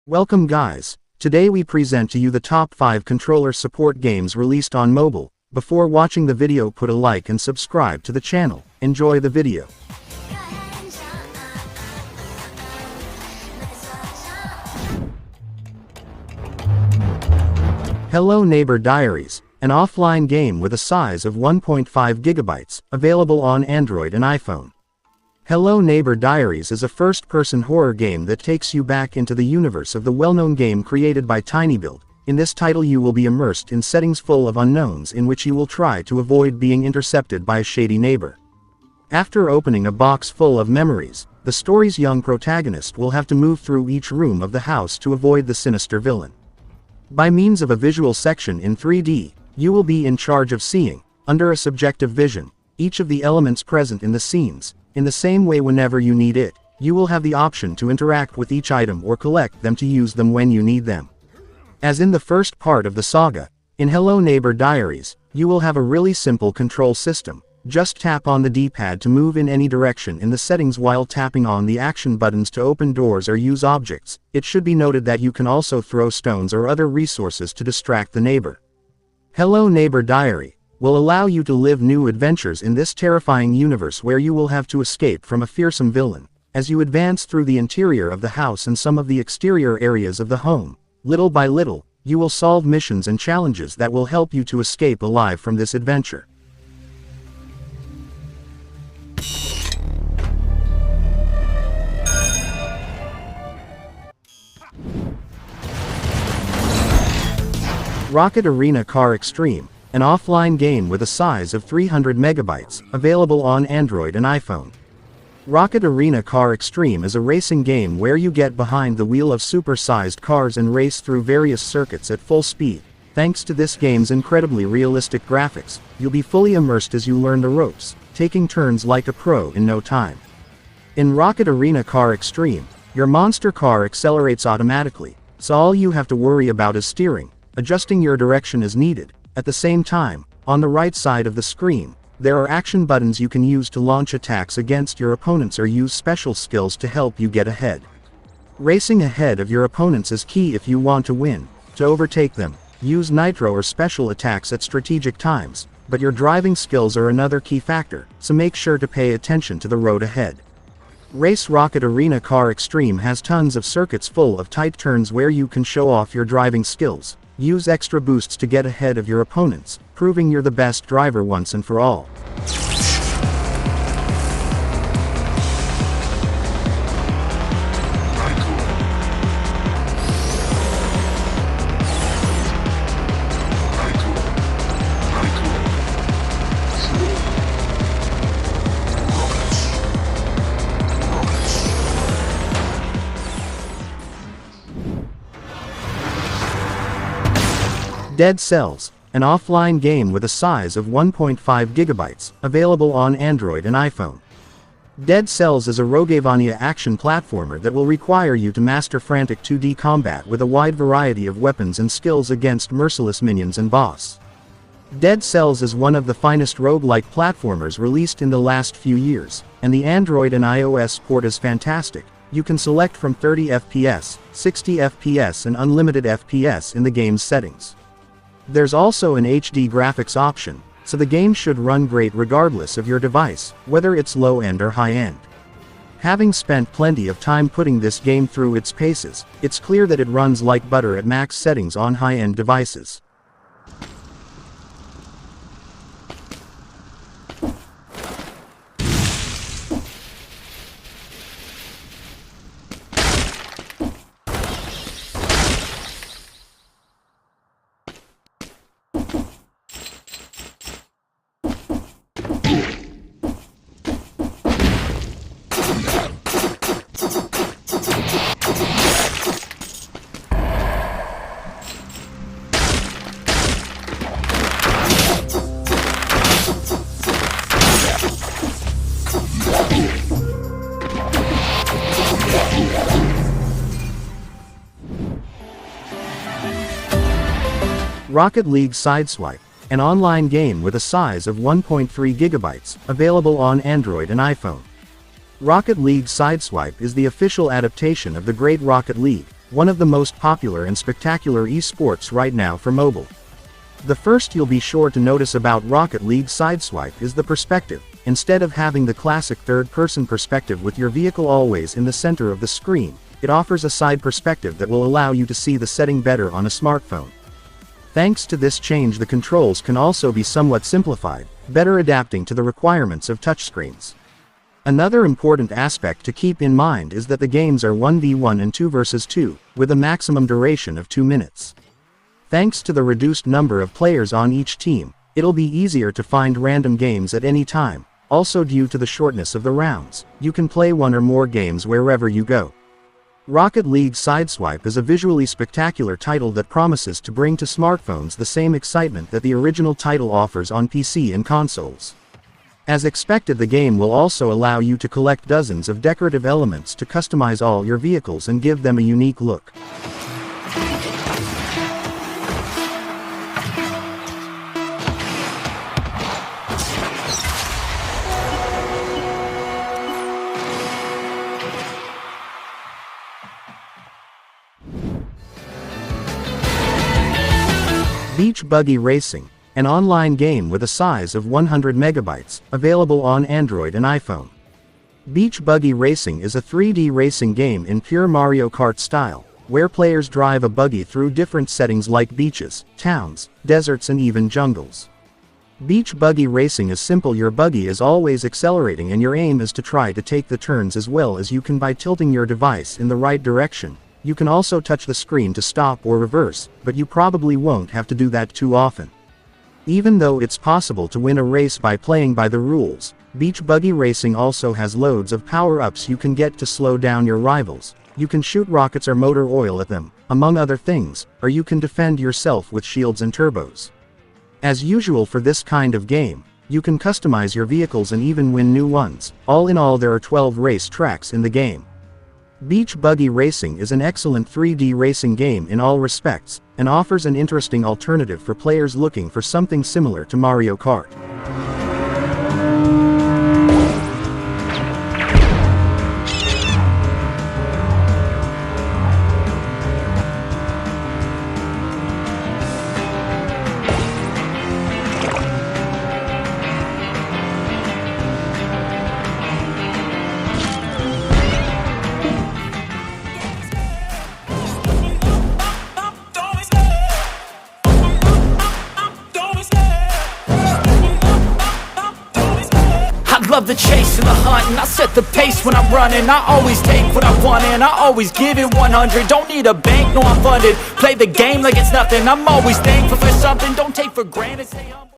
Welcome guys, today we present to you the top 5 controller support games released on mobile. Before watching the video, put a like and subscribe to the channel. Enjoy the video. Hello Neighbor Diaries, an offline game with a size of 1.5 gigabytes, available on Android and iPhone. Hello Neighbor Diaries is a first-person horror game that takes you back into the universe of the well-known game created by TinyBuild. In this title you will be immersed in settings full of unknowns in which you will try to avoid being intercepted by a shady neighbor. After opening a box full of memories, the story's young protagonist will have to move through each room of the house to avoid the sinister villain. By means of a visual section in 3D, you will be in charge of seeing, under a subjective vision, each of the elements present in the scenes. In the same way, whenever you need it, you will have the option to interact with each item or collect them to use them when you need them. As in the first part of the saga, in Hello Neighbor Diaries, you will have a really simple control system. Just tap on the D-pad to move in any direction in the settings while tapping on the action buttons to open doors or use objects. It should be noted that you can also throw stones or other resources to distract the neighbor. Hello Neighbor Diary will allow you to live new adventures in this terrifying universe where you will have to escape from a fearsome villain. As you advance through the interior of the house and some of the exterior areas of the home, little by little, you will solve missions and challenges that will help you to escape alive from this adventure. Rocket Arena Car Extreme, an offline game with a size of 300 megabytes, available on Android and iPhone. Rocket Arena Car Extreme is a racing game where you get behind the wheel of super-sized cars and race through various circuits at full speed. Thanks to this game's incredibly realistic graphics, you'll be fully immersed as you learn the ropes, taking turns like a pro in no time. In Rocket Arena Car Extreme, your monster car accelerates automatically, so all you have to worry about is steering, adjusting your direction as needed. At the same time, on the right side of the screen, there are action buttons you can use to launch attacks against your opponents or use special skills to help you get ahead. Racing ahead of your opponents is key if you want to win. To overtake them, use nitro or special attacks at strategic times, but your driving skills are another key factor, so make sure to pay attention to the road ahead. Race Rocket Arena Car Extreme has tons of circuits full of tight turns where you can show off your driving skills. Use extra boosts to get ahead of your opponents, proving you're the best driver once and for all. Dead Cells, an offline game with a size of 1.5 gigabytes, available on Android and iPhone. Dead Cells is a Roguevania action platformer that will require you to master frantic 2D combat with a wide variety of weapons and skills against merciless minions and boss. Dead Cells is one of the finest roguelike platformers released in the last few years, and the Android and iOS port is fantastic. You can select from 30 FPS, 60 FPS and unlimited FPS in the game's settings. There's also an HD graphics option, so the game should run great regardless of your device, whether it's low-end or high-end. Having spent plenty of time putting this game through its paces, it's clear that it runs like butter at max settings on high-end devices. Rocket League Sideswipe, an online game with a size of 1.3 gigabytes, available on Android and iPhone. Rocket League Sideswipe is the official adaptation of the Great Rocket League, one of the most popular and spectacular esports right now for mobile. The first you'll be sure to notice about Rocket League Sideswipe is the perspective. Instead of having the classic third-person perspective with your vehicle always in the center of the screen, it offers a side perspective that will allow you to see the setting better on a smartphone. Thanks to this change, the controls can also be somewhat simplified, better adapting to the requirements of touchscreens. Another important aspect to keep in mind is that the games are 1v1 and 2 vs 2, with a maximum duration of 2 minutes. Thanks to the reduced number of players on each team, it'll be easier to find random games at any time. Also, due to the shortness of the rounds, you can play one or more games wherever you go. Rocket League Sideswipe is a visually spectacular title that promises to bring to smartphones the same excitement that the original title offers on PC and consoles. As expected, the game will also allow you to collect dozens of decorative elements to customize all your vehicles and give them a unique look. Beach Buggy Racing, an online game with a size of 100 megabytes, available on Android and iPhone. Beach Buggy Racing is a 3D racing game in pure Mario Kart style, where players drive a buggy through different settings like beaches, towns, deserts and even jungles. Beach Buggy Racing is simple. Your buggy is always accelerating and your aim is to try to take the turns as well as you can by tilting your device in the right direction. You can also touch the screen to stop or reverse, but you probably won't have to do that too often. Even though it's possible to win a race by playing by the rules, Beach Buggy Racing also has loads of power-ups you can get to slow down your rivals. You can shoot rockets or motor oil at them, among other things, or you can defend yourself with shields and turbos. As usual for this kind of game, you can customize your vehicles and even win new ones. All in all, there are 12 race tracks in the game. Beach Buggy Racing is an excellent 3D racing game in all respects, and offers an interesting alternative for players looking for something similar to Mario Kart. Love the chase and the hunt, and I set the pace when I'm running. I always take what I want and I always give it 100. Don't need a bank, no I'm funded. Play the game like it's nothing. I'm always thankful for something. Don't take for granted. Stay humble.